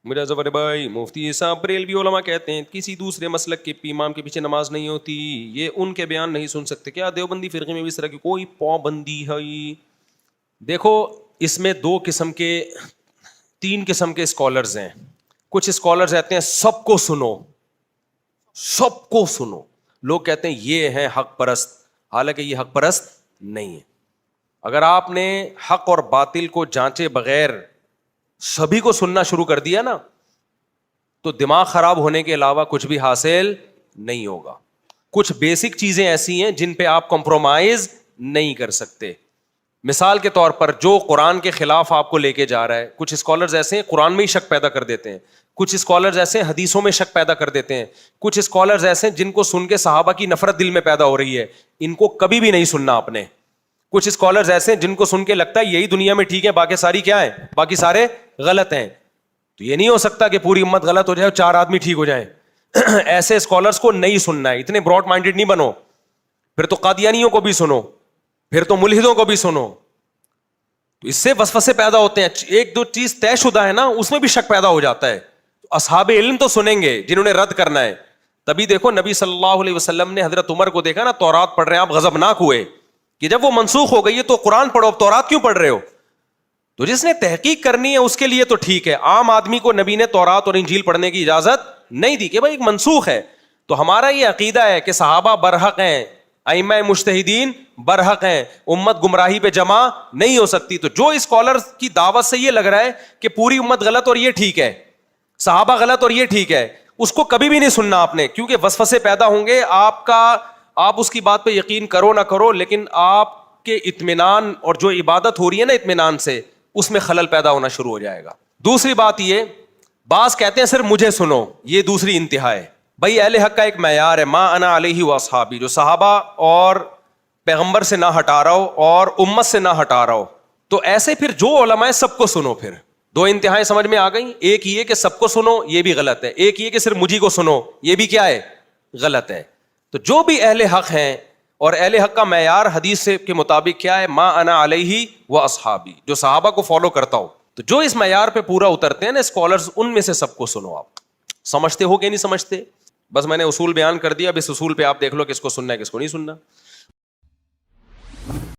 میرا ظفر بھائی مفتی صاحب بریلوی علماء کہتے ہیں کسی دوسرے مسلک کے امام کے پیچھے نماز نہیں ہوتی, یہ ان کے بیان نہیں سن سکتے. کیا دیوبندی فرقے میں بھی اس طرح کی کوئی پابندی ہے؟ دیکھو اس میں تین قسم کے اسکالرز ہیں. کچھ اسکالرز کہتے ہیں سب کو سنو, سب کو سنو. لوگ کہتے ہیں یہ ہے حق پرست, حالانکہ یہ حق پرست نہیں ہے. اگر آپ نے حق اور باطل کو جانچے بغیر سبھی کو سننا شروع کر دیا نا, تو دماغ خراب ہونے کے علاوہ کچھ بھی حاصل نہیں ہوگا. کچھ بیسک چیزیں ایسی ہیں جن پہ آپ کمپرومائز نہیں کر سکتے. مثال کے طور پر جو قرآن کے خلاف آپ کو لے کے جا رہا ہے, کچھ اسکالرز ایسے ہیں قرآن میں ہی شک پیدا کر دیتے ہیں, کچھ اسکالرز ایسے ہیں حدیثوں میں شک پیدا کر دیتے ہیں, کچھ اسکالرز ایسے ہیں جن کو سن کے صحابہ کی نفرت دل میں پیدا ہو رہی ہے, ان کو کبھی بھی نہیں سننا آپ نے. کچھ اسکالرز ایسے ہیں جن کو سن کے لگتا ہے یہی دنیا میں ٹھیک ہے, باقی ساری کیا ہے, باقی سارے غلط ہیں. تو یہ نہیں ہو سکتا کہ پوری امت غلط ہو جائے اور 4 آدمی ٹھیک ہو جائیں. ایسے اسکالرز کو نہیں سننا ہے, اتنے براڈ مائنڈیڈ نہیں بنو. پھر تو قادیانیوں کو بھی سنو, پھر تو ملحدوں کو بھی سنو. تو اس سے وسوسے پیدا ہوتے ہیں. ایک دو چیز طے شدہ ہے نا, اس میں بھی شک پیدا ہو جاتا ہے. اصحاب علم تو سنیں گے جنہوں نے رد کرنا ہے. تبھی دیکھو نبی صلی اللہ علیہ وسلم نے حضرت عمر کو دیکھا نا, تورات پڑھ رہے ہیں آپ, غضبناک ہوئے کہ جب وہ منسوخ ہو گئی ہے تو قرآن پڑھو, اب تورات کیوں پڑھ رہے ہو؟ تو جس نے تحقیق کرنی ہے اس کے لیے تو ٹھیک ہے. عام آدمی کو نبی نے تورات اور انجیل پڑھنے کی اجازت نہیں دی کہ بھائی ایک منسوخ ہے. تو ہمارا یہ عقیدہ ہے کہ صحابہ برحق ہیں, ائمہ مجتہدین برحق ہیں, امت گمراہی پہ جمع نہیں ہو سکتی. تو جو اسکالر کی دعوت سے یہ لگ رہا ہے کہ پوری امت غلط اور یہ ٹھیک ہے, صحابہ غلط اور یہ ٹھیک ہے, اس کو کبھی بھی نہیں سننا آپ نے, کیونکہ وسوسے پیدا ہوں گے. آپ اس کی بات پہ یقین کرو نہ کرو, لیکن آپ کے اطمینان اور جو عبادت ہو رہی ہے نا اطمینان سے, اس میں خلل پیدا ہونا شروع ہو جائے گا. دوسری بات یہ, بعض کہتے ہیں صرف مجھے سنو, یہ دوسری انتہا ہے. بھائی اہل حق کا ایک معیار ہے, ما انا علیہ واصحابی, جو صحابہ اور پیغمبر سے نہ ہٹا رہا ہو اور امت سے نہ ہٹا رہا ہو. تو ایسے پھر جو علماء سب کو سنو. پھر 2 انتہائیں سمجھ میں آ گئیں. ایک یہ کہ سب کو سنو, یہ بھی غلط ہے. ایک یہ کہ صرف مجھی کو سنو, یہ بھی کیا ہے, غلط ہے. تو جو بھی اہل حق ہیں, اور اہل حق کا معیار حدیث سے کے مطابق کیا ہے, ما انا علیہ واصحابی, جو صحابہ کو فالو کرتا ہو. تو جو اس معیار پہ پورا اترتے ہیں نا اسکالرز, ان میں سے سب کو سنو. آپ سمجھتے ہو کہ نہیں سمجھتے؟ بس میں نے اصول بیان کر دیا, اب اس اصول پہ آپ دیکھ لو کس کو سننا ہے کس کو نہیں سننا.